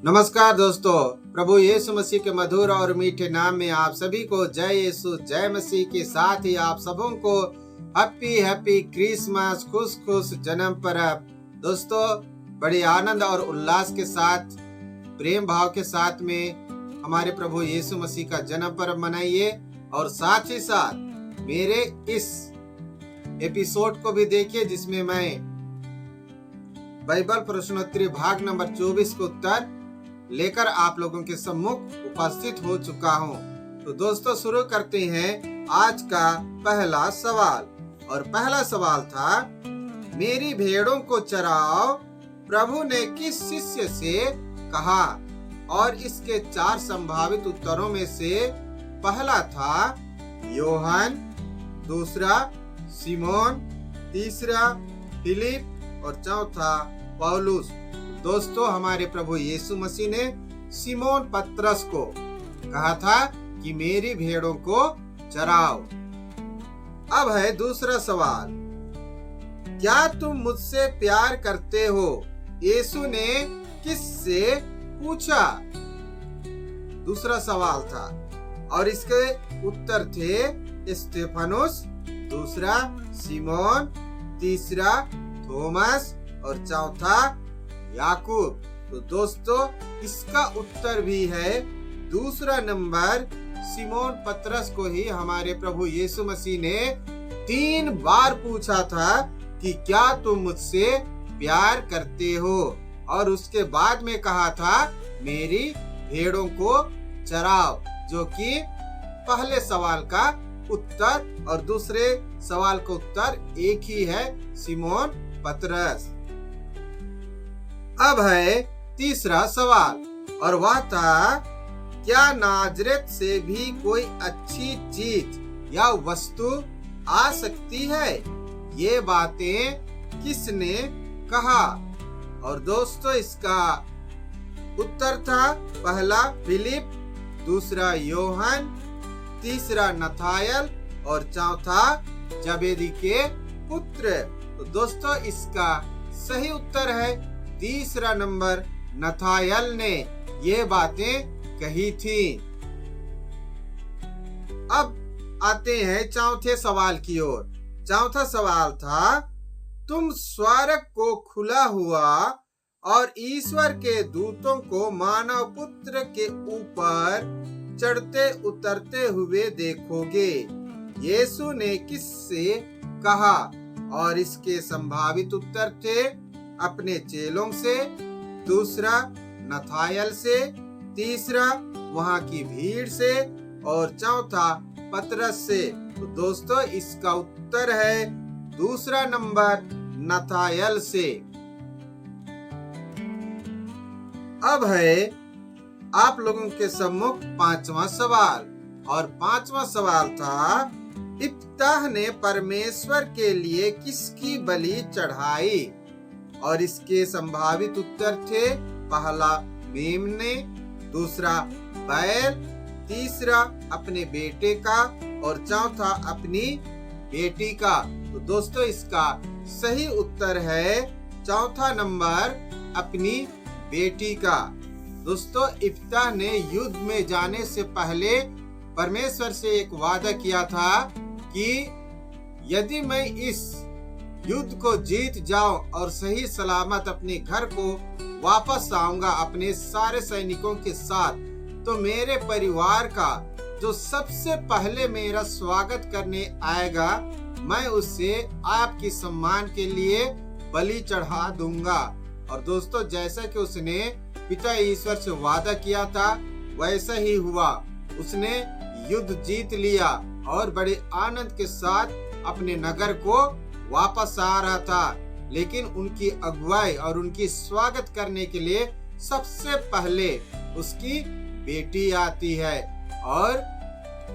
नमस्कार दोस्तों, प्रभु यीशु मसीह के मधुर और मीठे नाम में आप सभी को जय यीशु जय मसीह के साथ ही आप सबों को हैप्पी क्रिसमस, खुश जन्म परब। दोस्तों, बड़े आनंद और उल्लास के साथ, प्रेम भाव के साथ में हमारे प्रभु यीशु मसीह का जन्म पर्व मनाइए और साथ ही साथ मेरे इस एपिसोड को भी देखिए जिसमें मैं बाइबल प्रश्नोत्तरी भाग नंबर 24 का उत्तर लेकर आप लोगों के सम्मुख उपस्थित हो चुका हूं। तो दोस्तों, शुरू करते हैं आज का पहला सवाल। और पहला सवाल था, मेरी भेड़ों को चराओ प्रभु ने किस शिष्य से कहा? और इसके 4 संभावित उत्तरों में से पहला था योहन, दूसरा सिमोन, तीसरा फिलिप और चौथा पौलुस। दोस्तों, हमारे प्रभु यीशु मसीह ने सिमोन पतरस को कहा था कि मेरी भेड़ों को चराओ। अब है दूसरा सवाल, क्या तुम मुझसे प्यार करते हो? यीशु ने किससे पूछा? दूसरा सवाल था और इसके उत्तर थे स्टेफनुस, दूसरा सिमोन, तीसरा थॉमस और चौथा याकूब। तो दोस्तों, इसका उत्तर भी है दूसरा नंबर। सिमोन पतरस को ही हमारे प्रभु यीशु मसीह ने 3 बार पूछा था कि क्या तुम मुझसे प्यार करते हो, और उसके बाद में कहा था मेरी भेड़ों को चराओ, जो कि पहले सवाल का उत्तर और दूसरे सवाल का उत्तर एक ही है, सिमोन पतरस। अब है तीसरा सवाल और वह था, क्या नाजरेत से भी कोई अच्छी चीज या वस्तु आ सकती है? ये बातें किसने कहा? और दोस्तों, इसका उत्तर था पहला फिलिप, दूसरा योहन, तीसरा नथायल और चौथा जबेदी के पुत्र। तो दोस्तों, इसका सही उत्तर है तीसरा नंबर, नथायल ने ये बातें कही थी। अब आते हैं चौथे सवाल की ओर। चौथा सवाल था, तुम स्वर्ग को खुला हुआ और ईश्वर के दूतों को मानव पुत्र के ऊपर चढ़ते उतरते हुए देखोगे। यीशु ने किससे कहा? और इसके संभावित उत्तर थे अपने चेलों से, दूसरा नथायल से, तीसरा वहां की भीड़ से और चौथा पतरस से। तो दोस्तों, इसका उत्तर है दूसरा नंबर, नथायल से। अब है आप लोगों के सम्मुख 5वां सवाल और 5वां सवाल था, इफ्ताह ने परमेश्वर के लिए किसकी बलि चढ़ाई? और इसके संभावित उत्तर थे पहला मेमने, दूसरा बैल, तीसरा अपने बेटे का और चौथा अपनी बेटी का। तो दोस्तों, इसका सही उत्तर है चौथा नंबर, अपनी बेटी का। दोस्तों, इफ्ताह ने युद्ध में जाने से पहले परमेश्वर से एक वादा किया था कि यदि मैं इस युद्ध को जीत जाऊं और सही सलामत अपने घर को वापस आऊंगा अपने सारे सैनिकों के साथ, तो मेरे परिवार का जो सबसे पहले मेरा स्वागत करने आएगा, मैं उससे आपकी सम्मान के लिए बलि चढ़ा दूंगा। और दोस्तों, जैसा कि उसने पिता ईश्वर से वादा किया था वैसा ही हुआ। उसने युद्ध जीत लिया और बड़े आनंद के साथ अपने नगर को वापस आ रहा था। लेकिन उनकी अगुवाई और उनकी स्वागत करने के लिए सबसे पहले उसकी बेटी आती है और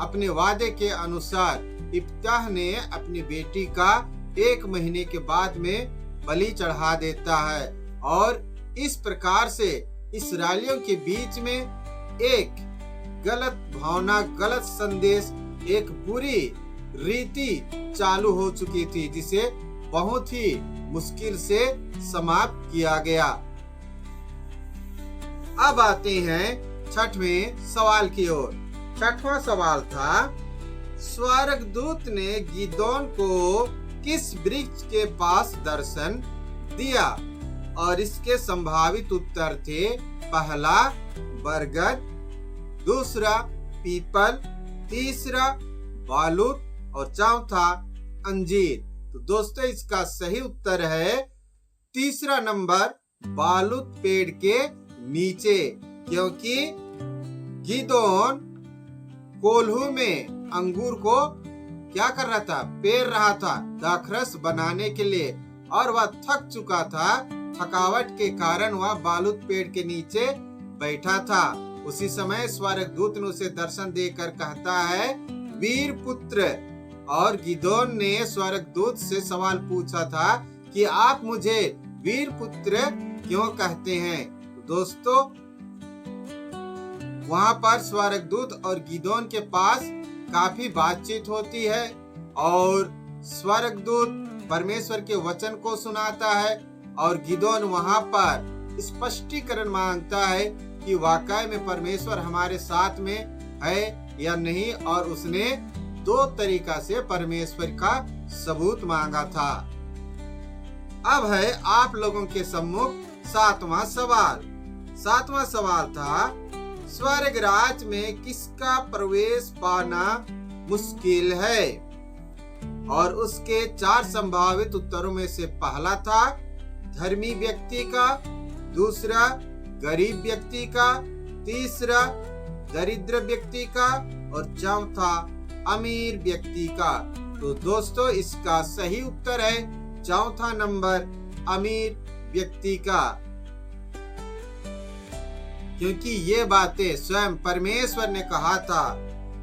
अपने वादे के अनुसार इफ्ताह ने अपनी बेटी का 1 महीने के बाद में बलि चढ़ा देता है। और इस प्रकार से इस्राएलियों के बीच में एक गलत भावना, गलत संदेश, एक बुरी रीति चालू हो चुकी थी, जिसे बहुत ही मुश्किल से समाप्त किया गया। अब आते हैं छठवें सवाल की ओर। छठवां सवाल था, स्वर्गदूत ने गिदोन को किस वृक्ष के पास दर्शन दिया? और इसके संभावित उत्तर थे, पहला बरगद, दूसरा पीपल, तीसरा बालूत और चौथा अंजीर। तो दोस्तों इसका सही उत्तर है तीसरा नंबर, बालूत पेड़ के नीचे, क्योंकि गिदोन कोल्हू में अंगूर को क्या कर रहा था? पेर रहा था दाखरस बनाने के लिए, और वह थक चुका था। थकावट के कारण वह बालूत पेड़ के नीचे बैठा था। उसी समय स्वर्गदूत ने उसे दर्शन देकर कहता है, वीर पुत्र। और गिदोन ने स्वर्गदूत से सवाल पूछा था कि आप मुझे वीर पुत्र क्यों कहते हैं? दोस्तों वहां पर स्वर्गदूत और गिदोन के पास काफी बातचीत होती है, और स्वर्गदूत परमेश्वर के वचन को सुनाता है, और गिदोन वहां पर स्पष्टीकरण मांगता है कि वाकई में परमेश्वर हमारे साथ में है या नहीं, और उसने दो तरीका से परमेश्वर का सबूत मांगा था। अब है आप लोगों के सम्मुख सातवां सवाल। सातवां सवाल था, स्वर्ग राज में किसका प्रवेश पाना मुश्किल है? और उसके चार संभावित उत्तरों में से पहला था धर्मी व्यक्ति का, दूसरा गरीब व्यक्ति का, तीसरा दरिद्र व्यक्ति का, और चौथा अमीर व्यक्ति का। तो दोस्तों इसका सही उत्तर है चौथा नंबर, अमीर व्यक्ति का, क्योंकि ये बातें स्वयं परमेश्वर ने कहा था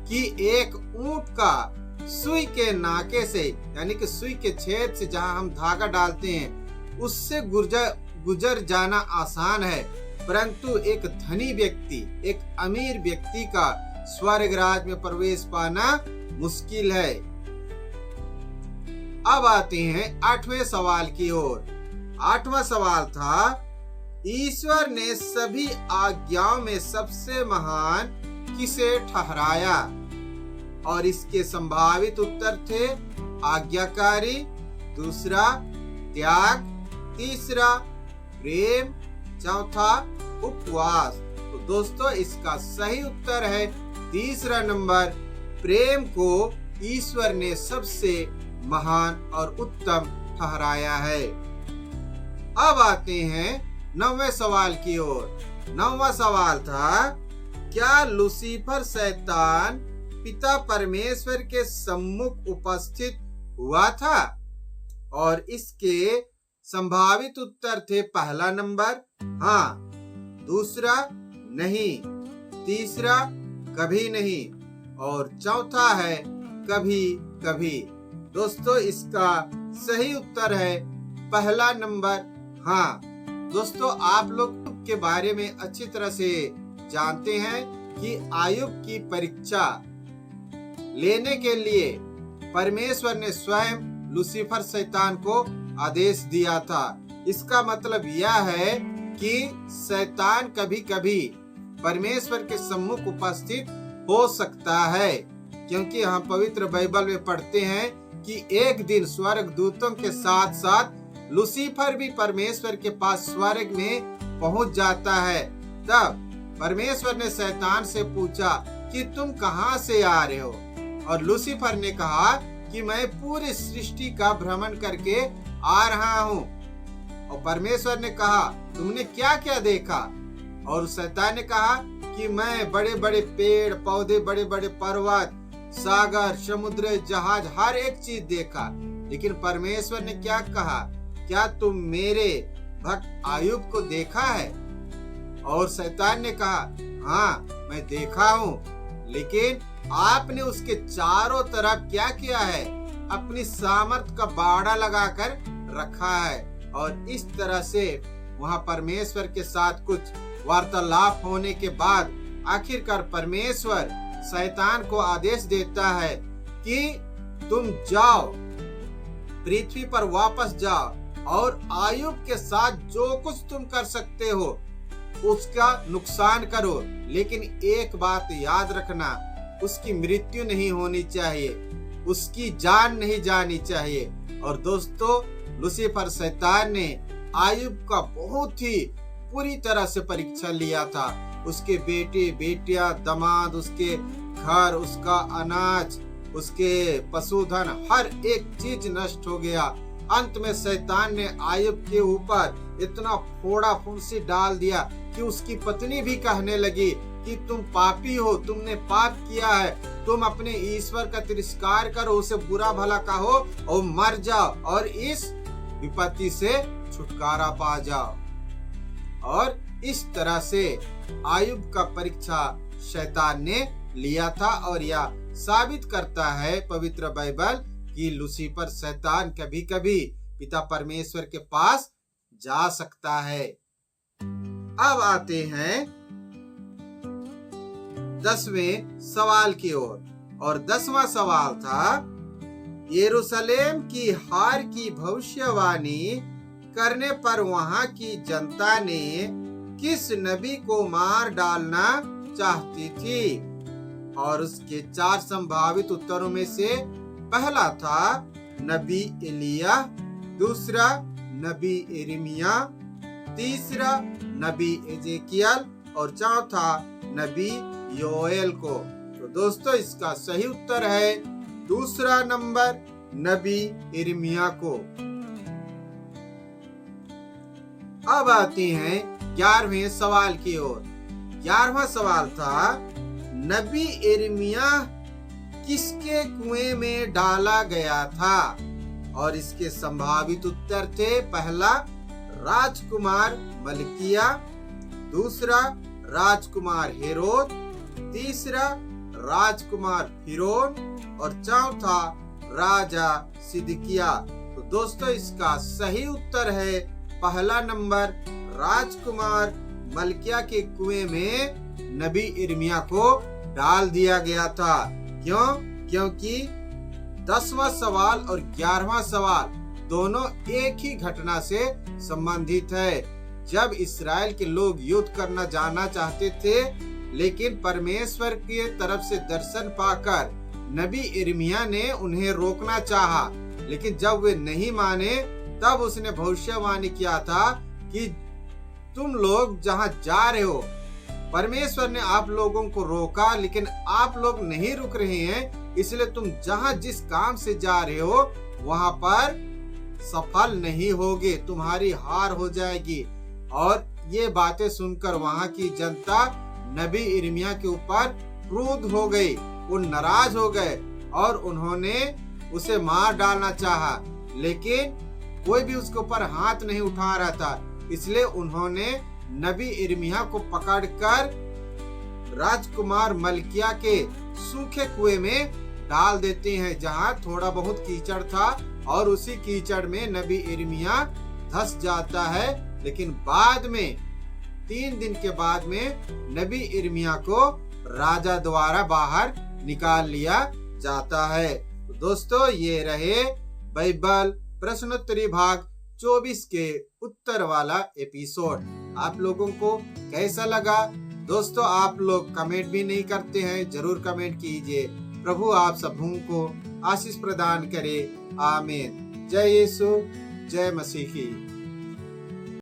कि एक ऊंट का सुई के नाके से, यानी कि सुई के छेद से जहां हम धागा डालते हैं, उससे गुजर जाना आसान है, परंतु एक धनी व्यक्ति, एक अमीर व्यक्ति का स्वर्ग राज में प्रवेश पाना मुश्किल है। अब आते हैं आठवें सवाल की ओर। आठवां सवाल था, ईश्वर ने सभी आज्ञाओं में सबसे महान किसे ठहराया? और इसके संभावित उत्तर थे, आज्ञाकारी, दूसरा त्याग, तीसरा प्रेम, चौथा उपवास। तो दोस्तों इसका सही उत्तर है तीसरा नंबर, प्रेम को ईश्वर ने सबसे महान और उत्तम ठहराया है। अब आते हैं नौवें सवाल की ओर। नौवां सवाल था, क्या लूसीफर शैतान पिता परमेश्वर के सम्मुख उपस्थित हुआ था? और इसके संभावित उत्तर थे, पहला नंबर हाँ, दूसरा नहीं, तीसरा कभी नहीं, और चौथा है कभी कभी। दोस्तों इसका सही उत्तर है पहला नंबर हाँ। दोस्तों आप लोग के बारे में अच्छी तरह से जानते हैं कि आयुब की परीक्षा लेने के लिए परमेश्वर ने स्वयं लूसीफर शैतान को आदेश दिया था। इसका मतलब यह है कि शैतान कभी कभी परमेश्वर के सम्मुख उपस्थित हो सकता है, क्योंकि हम पवित्र बाइबल में पढ़ते हैं कि एक दिन स्वर्ग दूतों के साथ साथ लूसीफर भी परमेश्वर के पास स्वर्ग में पहुंच जाता है। तब परमेश्वर ने शैतान से पूछा कि तुम कहां से आ रहे हो? और लूसीफर ने कहा कि मैं पूरी सृष्टि का भ्रमण करके आ रहा हूँ। और परमेश्वर ने कहा, तुमने क्या क्या देखा? और शैतान ने कहा कि मैं बड़े बड़े पेड़ पौधे, बड़े बड़े पर्वत, सागर, समुद्र, जहाज, हर एक चीज देखा। लेकिन परमेश्वर ने क्या कहा, क्या तुम मेरे भक्त आयुब को देखा है? और शैतान ने कहा, हाँ मैं देखा हूँ, लेकिन आपने उसके चारों तरफ क्या किया है? अपनी सामर्थ का बाड़ा लगाकर रखा है। और इस तरह से वहां परमेश्वर के साथ कुछ वार्तालाप होने के बाद आखिरकार परमेश्वर शैतान को आदेश देता है कि तुम जाओ, पृथ्वी पर वापस जाओ और आयुब के साथ जो कुछ तुम कर सकते हो उसका नुकसान करो, लेकिन एक बात याद रखना, उसकी मृत्यु नहीं होनी चाहिए, उसकी जान नहीं जानी चाहिए। और दोस्तों, लूसीफर शैतान ने आयुब का बहुत ही पूरी तरह से परीक्षा लिया था। उसके बेटे बेटियां, दामाद, उसके घर, उसका अनाज, उसके पशुधन, हर एक चीज नष्ट हो गया। अंत में शैतान ने आयुब के ऊपर इतना फोड़ा फुंसी डाल दिया कि उसकी पत्नी भी कहने लगी कि तुम पापी हो, तुमने पाप किया है, तुम अपने ईश्वर का तिरस्कार करो, उसे बुरा भला कहो और मर जाओ और इस विपत्ति से छुटकारा पा जाओ। और इस तरह से आयुब का परीक्षा शैतान ने लिया था। और यह साबित करता है पवित्र बाइबल कि लूसीफर शैतान कभी कभी पिता परमेश्वर के पास जा सकता है। अब आते हैं 10वें सवाल की ओर। और 10वां सवाल था, यरूशलेम की हार की भविष्यवाणी करने पर वहां की जनता ने किस नबी को मार डालना चाहती थी? और उसके 4 संभावित उत्तरों में से पहला था नबी एलिया, दूसरा नबी यिर्मयाह, तीसरा नबी एजेकियल और चौथा नबी योएल को। तो दोस्तों, इसका सही उत्तर है दूसरा नंबर, नबी यिर्मयाह को। अब आते हैं 11वें सवाल की ओर। 11वां सवाल था, नबी यिर्मयाह किसके कुएं में डाला गया था? और इसके संभावित उत्तर थे, पहला राजकुमार मलकिया, दूसरा राजकुमार हेरोद, तीसरा राजकुमार फिरौन और चौथा राजा सिदकिया। तो दोस्तों, इसका सही उत्तर है पहला नंबर, राजकुमार मलकिया के कुएं में नबी यिर्मयाह को डाल दिया गया था। क्यों? क्योंकि 10वां सवाल और 11वां सवाल दोनों एक ही घटना से संबंधित है। जब इस्राएल के लोग युद्ध करना जाना चाहते थे, लेकिन परमेश्वर की तरफ से दर्शन पाकर नबी यिर्मयाह ने उन्हें रोकना चाहा, लेकिन जब वे नहीं माने, तब उसने भविष्यवाणी किया था कि तुम लोग जहां जा रहे हो, परमेश्वर ने आप लोगों को रोका, लेकिन आप लोग नहीं रुक रहे हैं, इसलिए तुम जहां जिस काम से जा रहे हो वहां पर सफल नहीं होगे, तुम्हारी हार हो जाएगी। और ये बातें सुनकर वहां की जनता नबी यिर्मयाह के ऊपर क्रुद्ध हो गई, वो नाराज हो गए और उन्होंने उसे मार डालना चाहा, लेकिन कोई भी उसके ऊपर हाथ नहीं उठा रहा था। इसलिए उन्होंने नबी यिर्मयाह को पकड़कर राजकुमार मलकिया के सूखे कुएं में डाल देते हैं, जहां थोड़ा बहुत कीचड़ था, और उसी कीचड़ में नबी यिर्मयाह धंस जाता है। लेकिन बाद में 3 दिन के बाद में नबी यिर्मयाह को राजा द्वारा बाहर निकाल लिया जाता है। तो दोस्तों, ये रहे बाइबल प्रश्नोत्तरी भाग 24 के उत्तर वाला एपिसोड। आप लोगों को कैसा लगा? दोस्तों, आप लोग कमेंट भी नहीं करते हैं, जरूर कमेंट कीजिए। प्रभु आप सबों को आशीष प्रदान करे। आमीन। जय यीशु, जय मसीही।